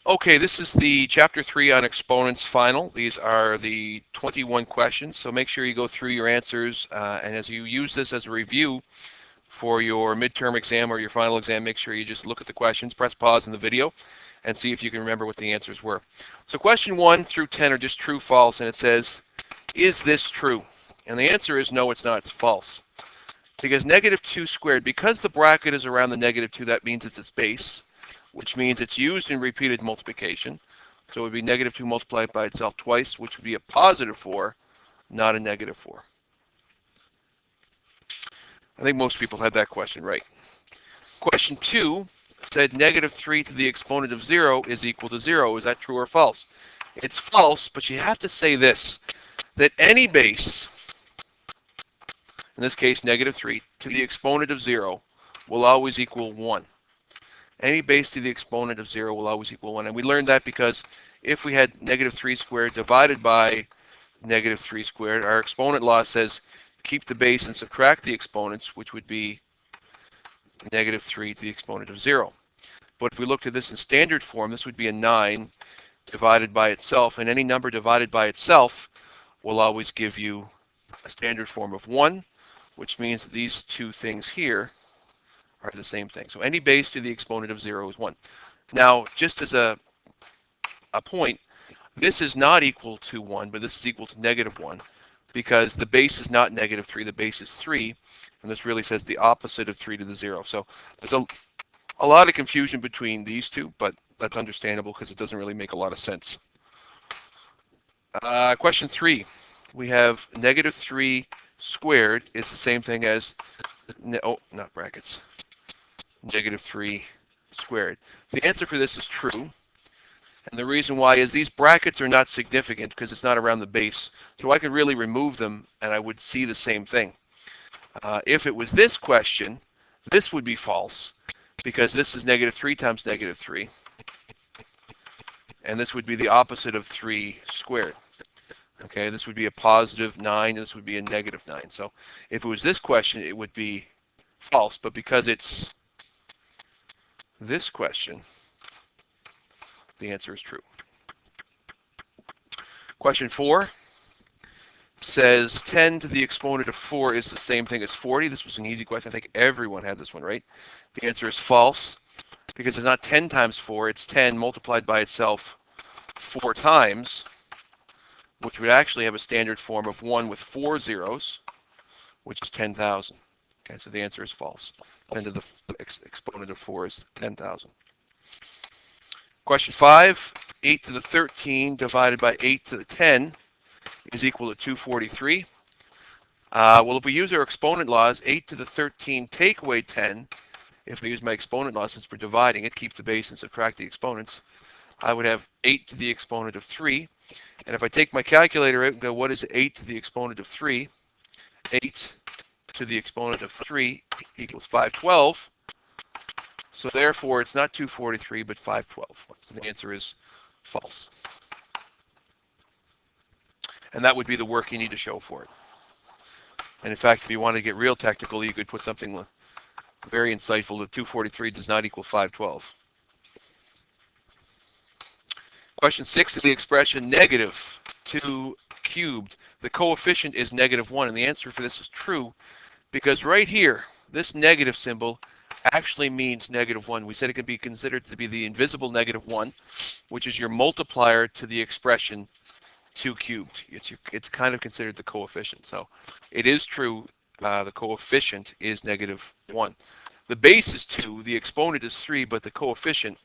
Okay, this is the Chapter 3 on Exponents final. These are the 21 questions, so make sure you go through your answers, and as you use this as a review for your midterm exam or your final exam, make sure you just look at the questions, press pause in the video, and see if you can remember what the answers were. So question 1 through 10 are just true, false, and it says, is this true? And the answer is no, it's not, it's false. Because negative 2 squared, because the bracket is around the negative 2, that means it's its base, which means it's used in repeated multiplication. So it would be negative 2 multiplied by itself twice, which would be a positive 4, not a negative 4. I think most people had that question right. Question 2 said negative 3 to the exponent of 0 is equal to 0. Is that true or false? It's false, but you have to say this, that any base, in this case negative 3, to the exponent of 0 will always equal 1. Any base to the exponent of 0 will always equal 1. And we learned that because if we had negative 3 squared divided by negative 3 squared, our exponent law says keep the base and subtract the exponents, which would be negative 3 to the exponent of 0. But if we looked at this in standard form, this would be a 9 divided by itself. And any number divided by itself will always give you a standard form of 1, which means that these two things here are the same thing. So any base to the exponent of 0 is 1. Now, just as a point, this is not equal to 1, but this is equal to negative 1, because the base is not negative 3, the base is 3, and this really says the opposite of 3 to the 0. So there's a lot of confusion between these two, but that's understandable because it doesn't really make a lot of sense. Question 3, we have negative 3 squared is the same thing as, not brackets, negative 3 squared. The answer for this is true. And the reason why is these brackets are not significant because it's not around the base. So I could really remove them and I would see the same thing. If it was this question, this would be false because this is negative 3 times negative 3. And this would be the opposite of 3 squared. Okay, this would be a positive 9, and this would be a negative 9. So if it was this question, it would be false. But because it's this question, the answer is true. Question 4 says 10 to the exponent of 4 is the same thing as 40. This was an easy question. I think everyone had this one right. The answer is false because it's not 10 times 4. It's 10 multiplied by itself 4 times, which would actually have a standard form of 1 with 4 zeros, which is 10,000. Okay, so the answer is false. 10 to the exponent of 4 is 10,000. Question 5, 8 to the 13 divided by 8 to the 10 is equal to 243. Well, if we use our exponent laws, 8 to the 13 take away 10, if I use my exponent law, since we're dividing it, keep the base and subtract the exponents, I would have 8 to the exponent of 3. And if I take my calculator out and go, what is 8 to the exponent of 3? 8 to the exponent of 3 equals 512. So therefore, it's not 243, but 512. So the answer is false. And that would be the work you need to show for it. And in fact, if you want to get real technical, you could put something very insightful that 243 does not equal 512. Question 6 is the expression negative 2 cubed. The coefficient is negative 1, and the answer for this is true because right here, this negative symbol actually means negative 1. We said it can be considered to be the invisible negative 1, which is your multiplier to the expression 2 cubed. It's kind of considered the coefficient. So it is true, the coefficient is negative 1. The base is 2, the exponent is 3, but the coefficient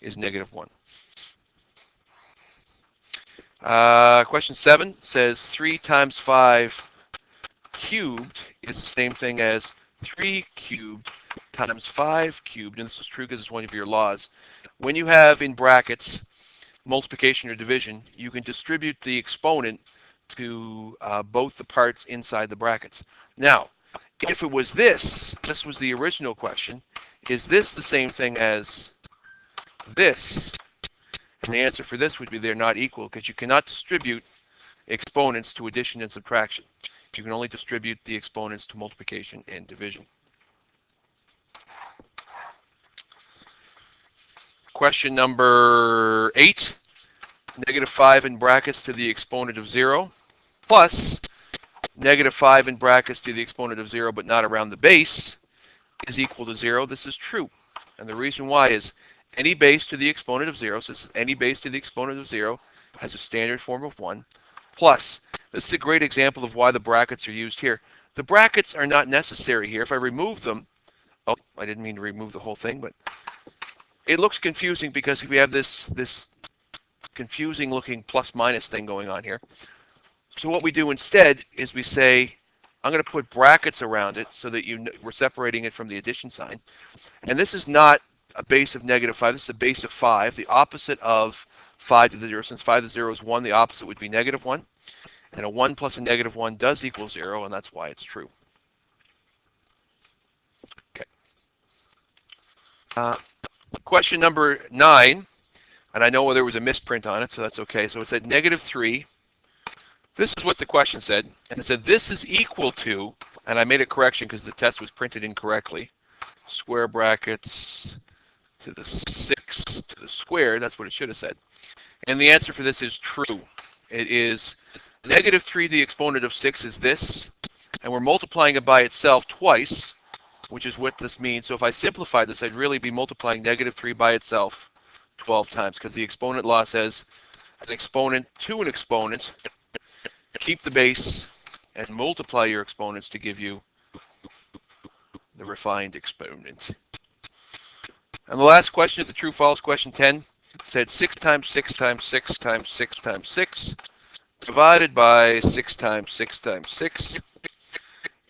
is negative 1. Question 7 says 3 times 5 cubed is the same thing as 3 cubed times 5 cubed, and this is true because it's one of your laws. When you have in brackets multiplication or division, you can distribute the exponent to both the parts inside the brackets. Now, if it was this was the original question, is this the same thing as this? And the answer for this would be they're not equal because you cannot distribute exponents to addition and subtraction. You can only distribute the exponents to multiplication and division. Question number 8, negative 5 in brackets to the exponent of 0 plus negative 5 in brackets to the exponent of 0 but not around the base is equal to 0. This is true. And the reason why is any base to the exponent of 0, so this is any base to the exponent of 0, has a standard form of 1, plus, this is a great example of why the brackets are used here. The brackets are not necessary here. If I remove them, oh, I didn't mean to remove the whole thing, but it looks confusing because we have this confusing looking plus minus thing going on here. So what we do instead is we say, I'm going to put brackets around it so that we're separating it from the addition sign. And this is not a base of negative 5. This is a base of 5, the opposite of 5 to the 0. Since 5 to the 0 is 1, the opposite would be negative 1. And a 1 plus a negative 1 does equal 0, and that's why it's true. Okay. Question number 9, and I know there was a misprint on it, so that's okay. So it said negative 3. This is what the question said, and it said this is equal to, and I made a correction because the test was printed incorrectly, square brackets to the 6 to the square. That's what it should have said. And the answer for this is true. It is negative 3 to the exponent of 6 is this, and we're multiplying it by itself twice, which is what this means. So if I simplify this, I'd really be multiplying negative 3 by itself 12 times, because the exponent law says an exponent to an exponent, keep the base, and multiply your exponents to give you the refined exponent. And the last question, the true-false question 10, said 6 times 6 times 6 times 6 times 6 divided by 6 times 6 times 6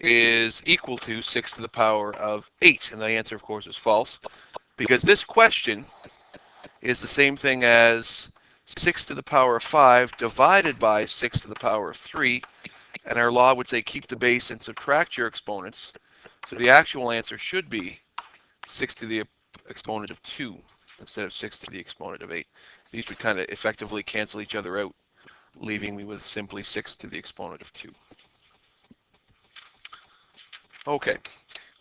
is equal to 6 to the power of 8. And the answer, of course, is false, because this question is the same thing as 6 to the power of 5 divided by 6 to the power of 3. And our law would say keep the base and subtract your exponents. So the actual answer should be 6 to the exponent of 2 instead of 6 to the exponent of 8. These would kind of effectively cancel each other out, leaving me with simply 6 to the exponent of 2. Okay.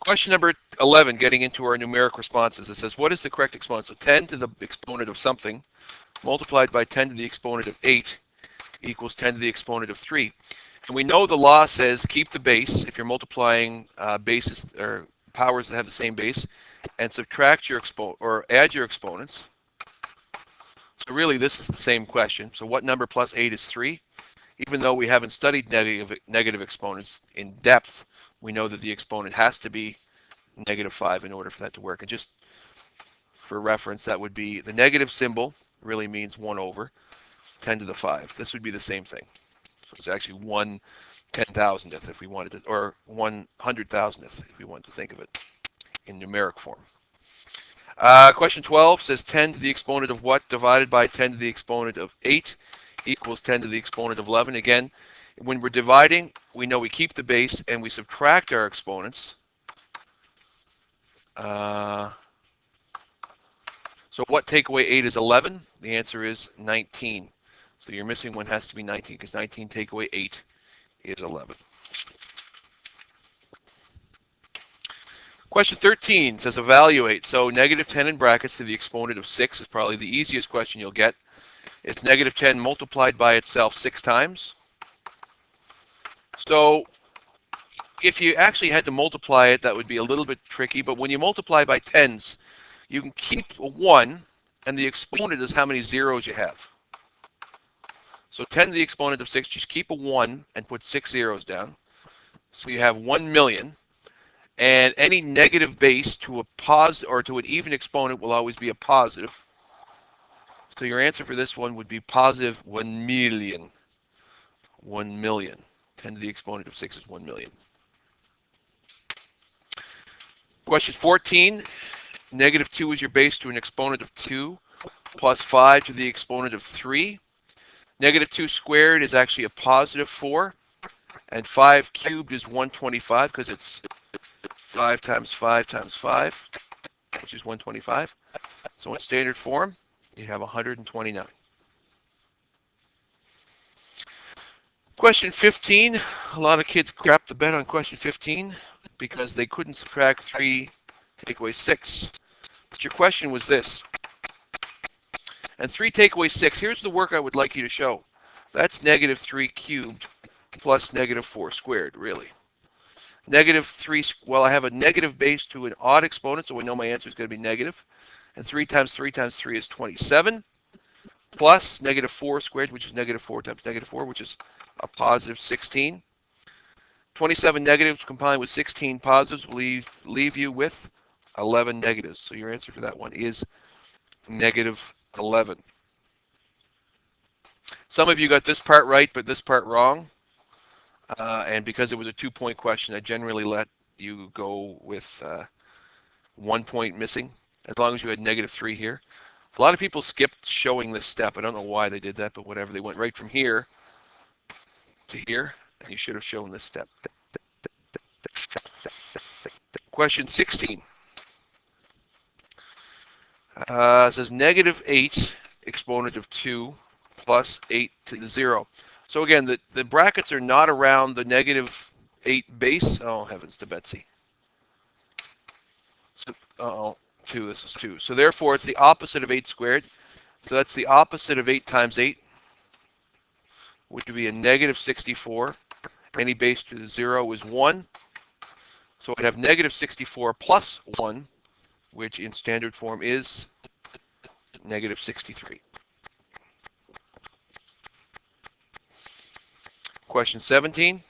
Question number 11, getting into our numeric responses. It says, what is the correct exponent? So 10 to the exponent of something multiplied by 10 to the exponent of 8 equals 10 to the exponent of 3. And we know the law says keep the base if you're multiplying bases or powers that have the same base, and subtract your or add your exponents. So really this is the same question. So what number plus 8 is 3? Even though we haven't studied negative exponents in depth, we know that the exponent has to be negative 5 in order for that to work. And just for reference, that would be the negative symbol really means 1 over 10 to the 5. This would be the same thing. So it's actually 1/10,000th if we wanted to, or 100,000th if we wanted to think of it in numeric form. Question 12 says 10 to the exponent of what divided by 10 to the exponent of 8 equals 10 to the exponent of 11. Again, when we're dividing, we know we keep the base and we subtract our exponents. So what take away 8 is 11? The answer is 19. So your missing one has to be 19, because 19 take away 8 is 11. Question 13 says evaluate. So negative 10 in brackets to the exponent of 6 is probably the easiest question you'll get. It's negative 10 multiplied by itself 6 times. So if you actually had to multiply it, that would be a little bit tricky. But when you multiply by tens, you can keep a 1, and the exponent is how many zeros you have. So 10 to the exponent of 6, just keep a 1 and put 6 zeros down. So you have 1 million. And any negative base to a positive or to an even exponent will always be a positive. So your answer for this one would be positive 1 million. 1 million. 10 to the exponent of 6 is 1 million. Question 14. Negative 2 is your base to an exponent of 2 plus 5 to the exponent of 3. Negative 2 squared is actually a positive 4. And 5 cubed is 125 because it's 5 times 5 times 5, which is 125. So in standard form, you have 129. Question 15. A lot of kids crapped the bed on question 15 because they couldn't subtract 3, take away 6. But your question was this. And 3 take away 6. Here's the work I would like you to show. That's negative 3 cubed plus negative 4 squared, really. Negative 3, well, I have a negative base to an odd exponent, so we know my answer is going to be negative. And 3 times 3 times 3 is 27, plus negative 4 squared, which is negative 4 times negative 4, which is a positive 16. 27 negatives combined with 16 positives will leave you with 11 negatives. So your answer for that one is negative 11. Some of you got this part right, but this part wrong. And because it was a 2-point question, I generally let you go with 1 point missing, as long as you had negative 3 here. A lot of people skipped showing this step. I don't know why they did that, but whatever. They went right from here to here, and you should have shown this step. Question 16. Says negative 8 exponent of 2 plus 8 to the 0. So again, the brackets are not around the negative 8 base. Oh, heavens to Betsy. So, 2, this is 2. So therefore, it's the opposite of 8 squared. So that's the opposite of 8 times 8, which would be a negative 64. Any base to the 0 is 1. So I'd have negative 64 plus 1, which in standard form is negative 63. Question 17.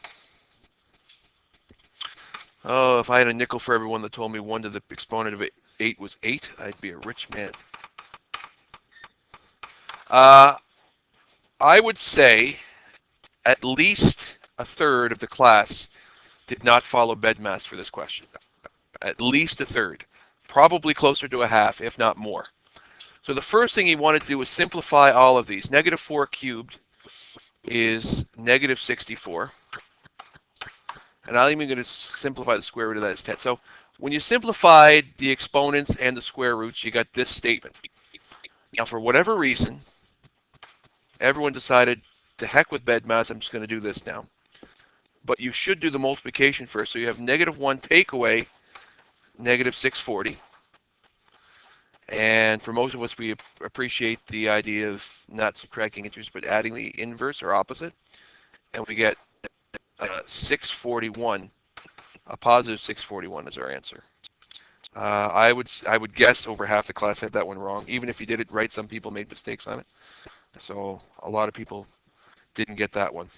Oh, if I had a nickel for everyone that told me 1 to the exponent of 8 was 8, I'd be a rich man. I would say at least a third of the class did not follow BEDMAS for this question. At least a third. Probably closer to a half, if not more. So the first thing you want to do is simplify all of these. Negative 4 cubed is negative 64. And I'm even going to simplify the square root of that as 10. So when you simplified the exponents and the square roots, you got this statement. Now, for whatever reason, everyone decided, to heck with BEDMAS, I'm just going to do this now. But you should do the multiplication first. So you have negative 1 take away negative 640. And for most of us, we appreciate the idea of not subtracting integers, but adding the inverse or opposite. And we get 641. A positive 641 is our answer. I would guess over half the class had that one wrong. Even if you did it right, some people made mistakes on it. So a lot of people didn't get that one.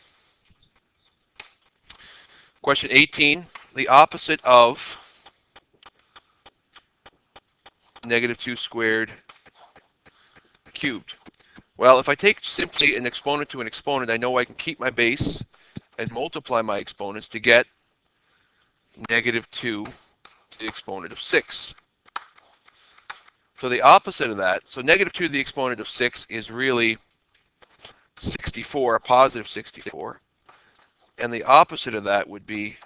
Question 18. The opposite of negative 2 squared cubed. Well, if I take simply an exponent to an exponent, I know I can keep my base and multiply my exponents to get negative 2 to the exponent of 6. So the opposite of that, so negative 2 to the exponent of 6 is really 64, a positive 64. And the opposite of that would be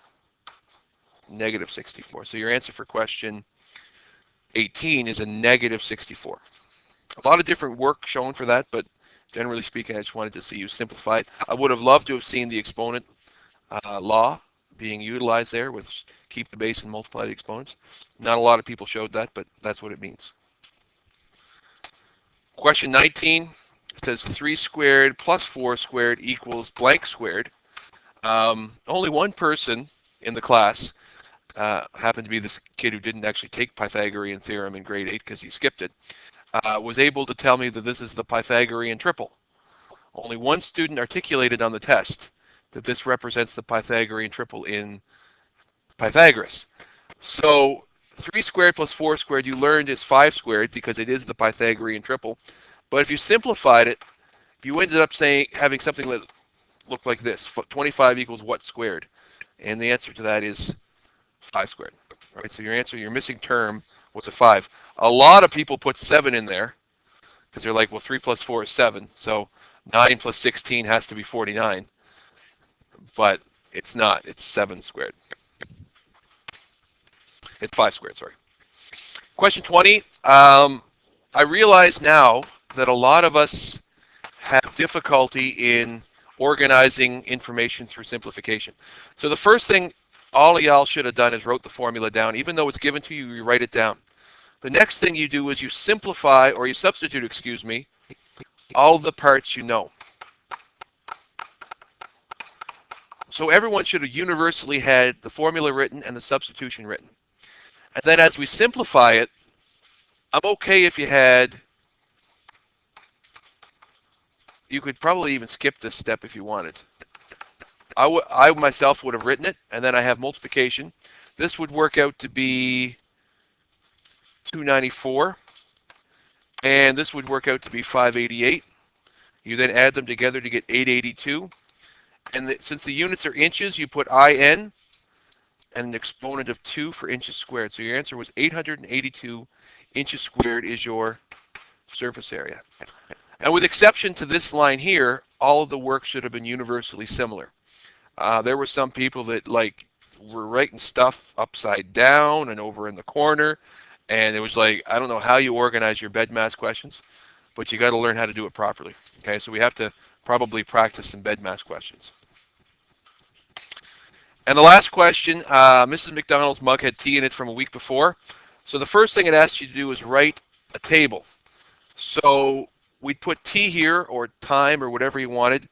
negative 64. So your answer for question 18 is a negative 64. A lot of different work shown for that, but generally speaking, I just wanted to see you simplify it. I would have loved to have seen the exponent law being utilized there with keep the base and multiply the exponents. Not a lot of people showed that, but that's what it means. Question 19 says 3 squared plus 4 squared equals blank squared. Only one person in the class happened to be this kid who didn't actually take Pythagorean theorem in grade 8 because he skipped it, was able to tell me that this is the Pythagorean triple. Only one student articulated on the test that this represents the Pythagorean triple in Pythagoras. So 3 squared plus 4 squared you learned is 5 squared because it is the Pythagorean triple. But if you simplified it, you ended up having something that looked like this. 25 equals what squared? And the answer to that is 5 squared. All right, so your answer, your missing term was a 5. A lot of people put 7 in there because they're like, well, 3 plus 4 is 7. So 9 plus 16 has to be 49. But it's not. It's 7 squared. It's 5 squared, sorry. Question 20. I realize now that a lot of us have difficulty in organizing information through simplification. So the first thing all of y'all should have done is wrote the formula down. Even though it's given to you, you write it down. The next thing you do is you simplify, or you substitute, excuse me, all the parts you know. So everyone should have universally had the formula written and the substitution written. And then as we simplify it, I'm okay if you had, you could probably even skip this step if you wanted. I myself would have written it, and then I have multiplication. This would work out to be 294, and this would work out to be 588. You then add them together to get 882. And since the units are inches, you put IN and an exponent of 2 for inches squared. So your answer was 882 inches squared is your surface area. And with exception to this line here, all of the work should have been universally similar. There were some people that were writing stuff upside down and over in the corner, and it was like, I don't know how you organize your BEDMAS questions, but you got to learn how to do it properly. Okay, so we have to probably practice some BEDMAS questions. And the last question, Mrs. McDonald's mug had tea in it from a week before. So the first thing it asked you to do is write a table. So we'd put T here, or time, or whatever you wanted,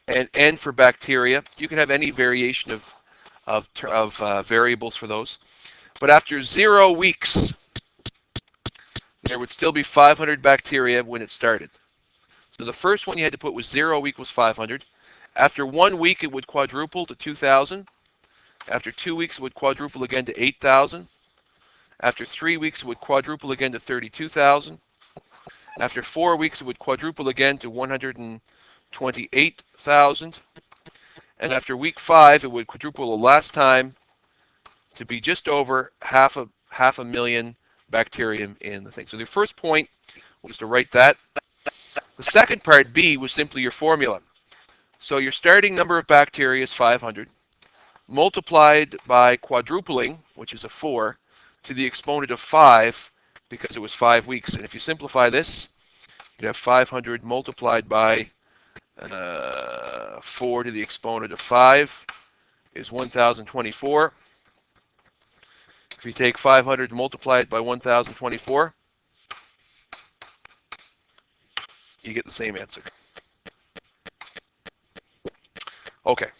and N for bacteria. You can have any variation of variables for those. But after 0 weeks, there would still be 500 bacteria when it started. So the first one you had to put was 0 equals 500. After 1 week, it would quadruple to 2,000. After 2 weeks, it would quadruple again to 8,000. After 3 weeks, it would quadruple again to 32,000. After 4 weeks, it would quadruple again to 128,000. And after week 5, it would quadruple the last time to be just over half a million bacterium in the thing. So the first point was to write that. The second part, B, was simply your formula. So your starting number of bacteria is 500, multiplied by quadrupling, which is a 4, to the exponent of 5, because it was 5 weeks. And if you simplify this, you'd have 500 multiplied by 4 to the exponent of 5 is 1,024. If you take 500 multiplied by 1,024, you get the same answer. Okay.